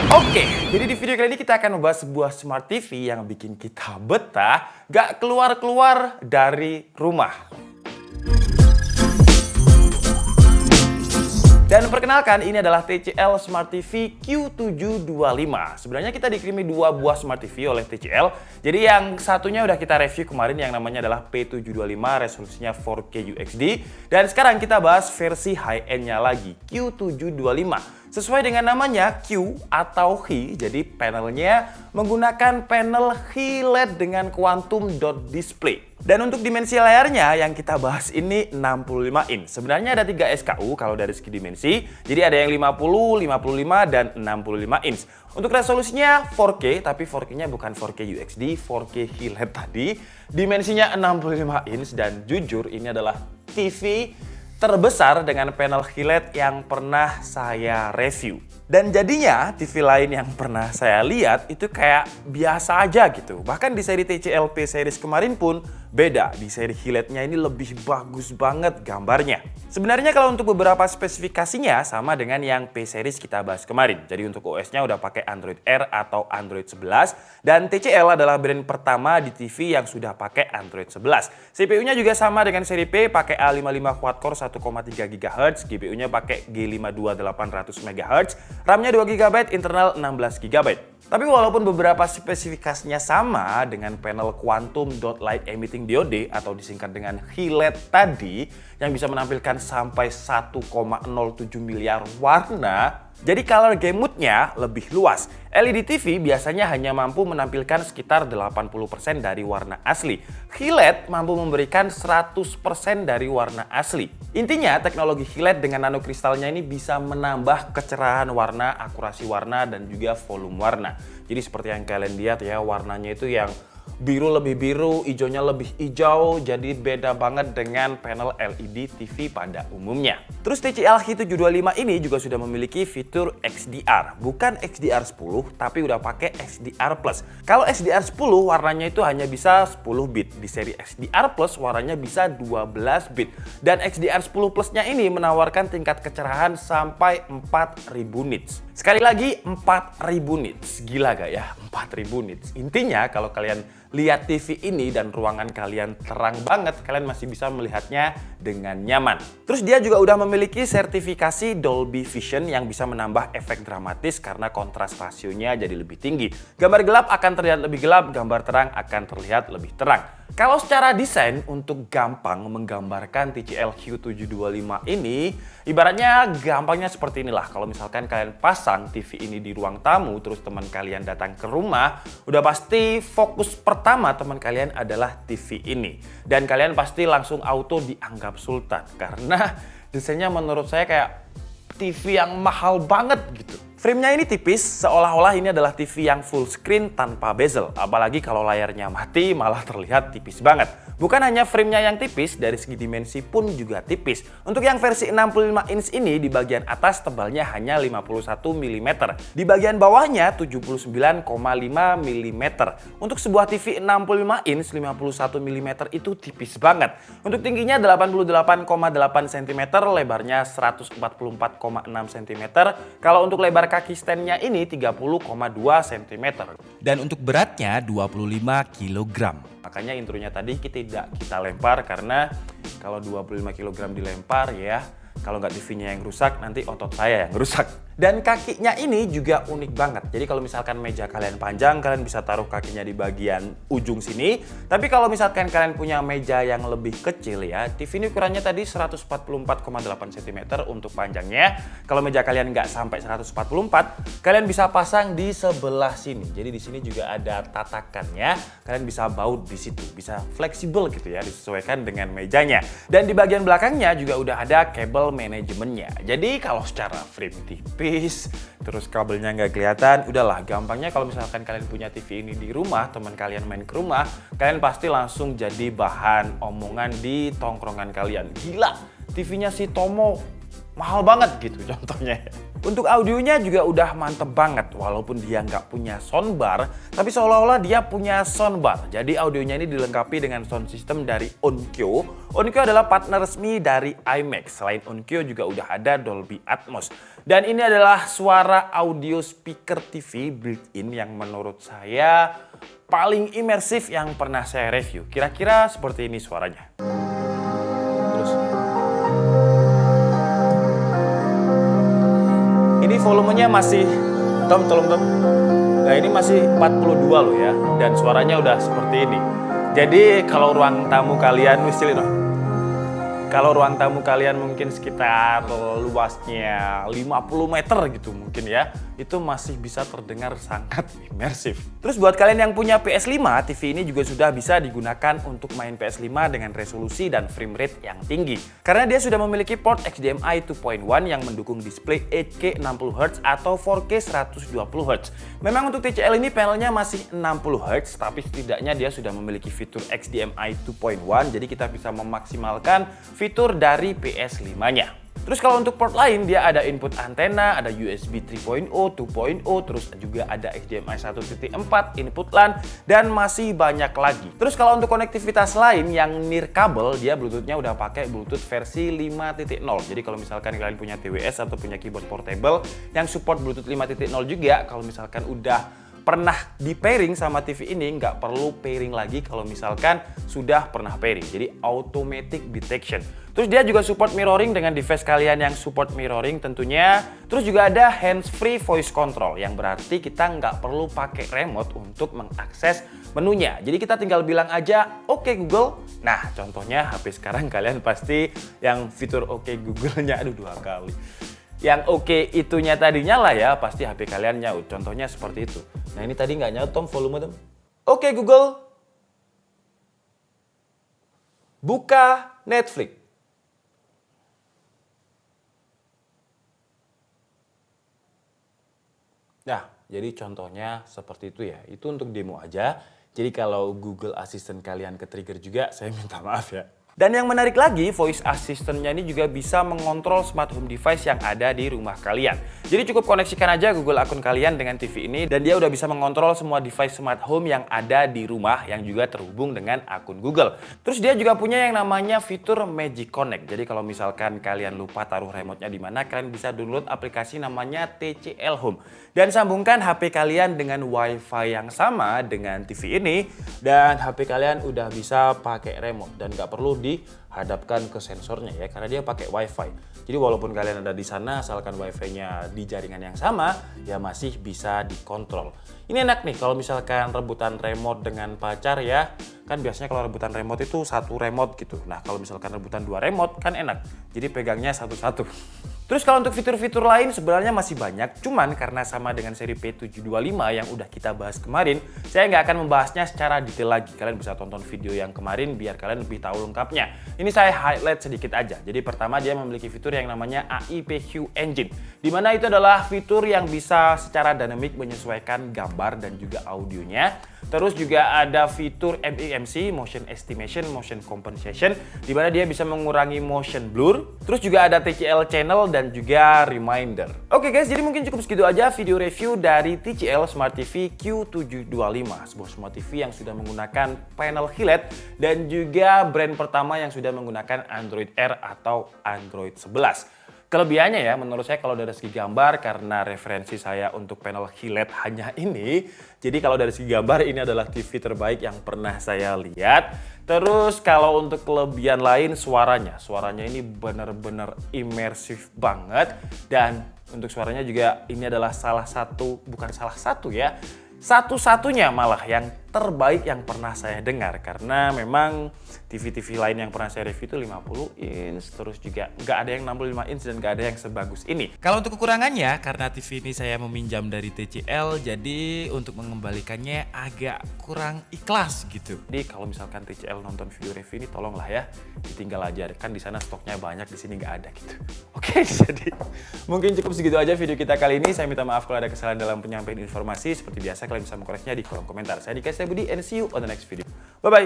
Oke, jadi di video kali ini kita akan membahas sebuah smart TV yang bikin kita betah gak keluar-keluar dari rumah. Dan perkenalkan, ini adalah TCL Smart TV Q725. Sebenarnya kita dikirimi dua buah Smart TV oleh TCL. Jadi yang satunya udah kita review kemarin yang namanya adalah P725, resolusinya 4K UHD. Dan sekarang kita bahas versi high-end-nya lagi, Q725. Sesuai dengan namanya Q atau Hi, jadi panelnya menggunakan panel QLED dengan quantum dot display. Dan untuk dimensi layarnya yang kita bahas ini 65 inch. Sebenarnya ada 3 SKU kalau dari segi dimensi. Jadi ada yang 50, 55, dan 65 inch. Untuk resolusinya 4K, tapi 4K-nya bukan 4K UHD, 4K QLED tadi. Dimensinya 65 inch dan jujur ini adalah TV terbesar dengan panel QLED yang pernah saya review. Dan jadinya TV lain yang pernah saya lihat itu kayak biasa aja gitu. Bahkan di seri TCL P series kemarin pun beda. Di seri QLED-nya ini lebih bagus banget gambarnya. Sebenarnya kalau untuk beberapa spesifikasinya sama dengan yang P series kita bahas kemarin. Jadi untuk OS-nya udah pakai Android R atau Android 11. Dan TCL adalah brand pertama di TV yang sudah pakai Android 11. CPU-nya juga sama dengan seri P, pakai A55 quad-core 1,3 GHz. GPU-nya pakai G52 800 MHz. RAM-nya 2 GB, internal 16 GB. Tapi walaupun beberapa spesifikasinya sama dengan panel Quantum Dot Light Emitting Diode atau disingkat dengan QLED tadi yang bisa menampilkan sampai 1,07 miliar warna, jadi color game mode-nya lebih luas. LED TV biasanya hanya mampu menampilkan sekitar 80% dari warna asli. QLED mampu memberikan 100% dari warna asli. Intinya teknologi QLED dengan nanokristalnya ini bisa menambah kecerahan warna, akurasi warna, dan juga volume warna. Jadi seperti yang kalian lihat ya, warnanya itu yang biru lebih biru, hijaunya lebih hijau, jadi beda banget dengan panel LED TV pada umumnya. Terus TCL Q725 ini juga sudah memiliki fitur XDR, bukan XDR10 tapi udah pakai XDR+. Kalau XDR10 warnanya itu hanya bisa 10 bit, di seri XDR Plus warnanya bisa 12 bit. Dan XDR10 Plus-nya ini menawarkan tingkat kecerahan sampai 4000 nits. Sekali lagi 4000 nits, gila gak ya 4000 nits. Intinya kalau kalian lihat TV ini dan ruangan kalian terang banget, kalian masih bisa melihatnya dengan nyaman. Terus dia juga udah memiliki sertifikasi Dolby Vision yang bisa menambah efek dramatis karena kontras rasionya jadi lebih tinggi. Gambar gelap akan terlihat lebih gelap, gambar terang akan terlihat lebih terang. Kalau secara desain untuk gampang menggambarkan TCL Q725 ini, ibaratnya gampangnya seperti inilah. Kalau misalkan kalian pasang TV ini di ruang tamu, terus teman kalian datang ke rumah, udah pasti fokus pertama teman kalian adalah TV ini. Dan kalian pasti langsung auto dianggap sultan. Karena desainnya menurut saya kayak TV yang mahal banget gitu. Frame-nya ini tipis, seolah-olah ini adalah TV yang full screen tanpa bezel. Apalagi kalau layarnya mati malah terlihat tipis banget. Bukan hanya frame-nya yang tipis, dari segi dimensi pun juga tipis. Untuk yang versi 65 inch ini di bagian atas tebalnya hanya 51 mm. Di bagian bawahnya 79,5 mm. Untuk sebuah TV 65 inch 51 mm itu tipis banget. Untuk tingginya 88,8 cm, lebarnya 144,6 cm. Kalau untuk lebar kaki stand-nya ini 30,2 cm. Dan untuk beratnya 25 kg. Makanya intronya tadi kita lempar karena kalau 25 kg dilempar ya, kalau nggak TV-nya yang rusak nanti otot saya yang rusak. Dan kakinya ini juga unik banget. Jadi kalau misalkan meja kalian panjang, kalian bisa taruh kakinya di bagian ujung sini. Tapi kalau misalkan kalian punya meja yang lebih kecil ya, TV ini ukurannya tadi 144,8 cm untuk panjangnya. Kalau meja kalian nggak sampai 144, kalian bisa pasang di sebelah sini. Jadi di sini juga ada tatakannya. Kalian bisa baut di situ, bisa fleksibel gitu ya, disesuaikan dengan mejanya. Dan di bagian belakangnya juga udah ada kabel manajemennya. Jadi kalau secara frame TV terus kabelnya nggak kelihatan, udahlah gampangnya kalau misalkan kalian punya TV ini di rumah, teman kalian main ke rumah, kalian pasti langsung jadi bahan omongan di tongkrongan kalian. Gila, TV-nya si Tomo mahal banget gitu contohnya. Untuk audionya juga udah mantep banget, walaupun dia nggak punya soundbar, tapi seolah-olah dia punya soundbar. Jadi audionya ini dilengkapi dengan sound system dari Onkyo. Onkyo adalah partner resmi dari IMAX. Selain Onkyo juga udah ada Dolby Atmos. Dan ini adalah suara audio speaker TV built-in yang menurut saya paling imersif yang pernah saya review. Kira-kira seperti ini suaranya. Terus. Ini volumenya masih, tolong. Nah ini masih 42 loh ya, dan suaranya udah seperti ini. Jadi kalau ruang tamu kalian, kalau ruang tamu kalian mungkin sekitar luasnya 50 meter gitu mungkin ya, itu masih bisa terdengar sangat imersif. Terus buat kalian yang punya PS5, TV ini juga sudah bisa digunakan untuk main PS5 dengan resolusi dan frame rate yang tinggi. Karena dia sudah memiliki port HDMI 2.1 yang mendukung display 8K 60Hz atau 4K 120Hz. Memang untuk TCL ini panelnya masih 60Hz, tapi setidaknya dia sudah memiliki fitur HDMI 2.1, jadi kita bisa memaksimalkan fitur dari PS5-nya. Terus kalau untuk port lain, dia ada input antena, ada USB 3.0, 2.0, terus juga ada HDMI 1.4, input LAN, dan masih banyak lagi. Terus kalau untuk konektivitas lain yang nirkabel, dia Bluetooth-nya udah pakai Bluetooth versi 5.0. Jadi kalau misalkan kalian punya TWS atau punya keyboard portable yang support Bluetooth 5.0 juga, kalau misalkan udah pernah di pairing sama TV ini, nggak perlu pairing lagi kalau misalkan sudah pernah pairing. Jadi automatic detection. Terus dia juga support mirroring dengan device kalian yang support mirroring tentunya. Terus juga ada hands-free voice control, yang berarti kita nggak perlu pakai remote untuk mengakses menunya. Jadi kita tinggal bilang aja, "Oke Google." Nah, contohnya HP sekarang kalian pasti yang fitur Oke Google-nya, aduh 2 kali. Yang oke itunya tadi nyala ya, pasti HP kalian nyaut. Contohnya seperti itu. Nah ini tadi nggak nyaut, Tom, volume, Tom. Oke Google, buka Netflix. Nah, jadi contohnya seperti itu ya. Itu untuk demo aja. Jadi kalau Google Assistant kalian ke-trigger juga, saya minta maaf ya. Dan yang menarik lagi, voice assistant-nya ini juga bisa mengontrol smart home device yang ada di rumah kalian. Jadi cukup koneksikan aja Google akun kalian dengan TV ini, dan dia udah bisa mengontrol semua device smart home yang ada di rumah yang juga terhubung dengan akun Google. Terus dia juga punya yang namanya fitur Magic Connect. Jadi kalau misalkan kalian lupa taruh remote-nya di mana, kalian bisa download aplikasi namanya TCL Home. Dan sambungkan HP kalian dengan WiFi yang sama dengan TV ini, dan HP kalian udah bisa pakai remote dan nggak perlu dihadapkan ke sensornya ya, karena dia pakai WiFi. Jadi walaupun kalian ada di sana, asalkan WiFi-nya di jaringan yang sama, ya masih bisa dikontrol. Ini enak nih kalau misalkan rebutan remote dengan pacar ya. Kan biasanya kalau rebutan remote itu satu remote gitu. Nah kalau misalkan rebutan 2 remote kan enak. Jadi pegangnya satu-satu. Terus kalau untuk fitur-fitur lain sebenarnya masih banyak. Cuman karena sama dengan seri P725 yang udah kita bahas kemarin, saya nggak akan membahasnya secara detail lagi. Kalian bisa tonton video yang kemarin biar kalian lebih tahu lengkapnya. Ini saya highlight sedikit aja. Jadi pertama dia memiliki fitur yang namanya AIPQ Engine. Dimana itu adalah fitur yang bisa secara dinamik menyesuaikan gambar dan juga audionya. Terus juga ada fitur MIMC, Motion Estimation, Motion Compensation, di mana dia bisa mengurangi motion blur. Terus juga ada TCL Channel dan juga Reminder. Oke guys, jadi mungkin cukup segitu aja video review dari TCL Smart TV Q725. Sebuah Smart TV yang sudah menggunakan panel QLED dan juga brand pertama yang sudah menggunakan Android R atau Android 11. Kelebihannya ya, menurut saya kalau dari segi gambar, karena referensi saya untuk panel QLED hanya ini, jadi kalau dari segi gambar ini adalah TV terbaik yang pernah saya lihat. Terus kalau untuk kelebihan lain, suaranya ini benar-benar imersif banget, dan untuk suaranya juga ini adalah satu-satunya malah yang terbaik yang pernah saya dengar, karena memang TV-TV lain yang pernah saya review itu 50 inch, terus juga nggak ada yang 65 inch dan nggak ada yang sebagus ini. Kalau untuk kekurangannya, karena TV ini saya meminjam dari TCL, jadi untuk mengembalikannya agak kurang ikhlas gitu. Jadi kalau misalkan TCL nonton video review ini, tolonglah ya ditinggal aja, kan di sana stoknya banyak, di sini nggak ada gitu. Oke, jadi mungkin cukup segitu aja video kita kali ini. Saya minta maaf kalau ada kesalahan dalam penyampaian informasi. Seperti biasa kalian bisa mengkoreksinya di kolom komentar. Saya Dika Budi, and see you on the next video.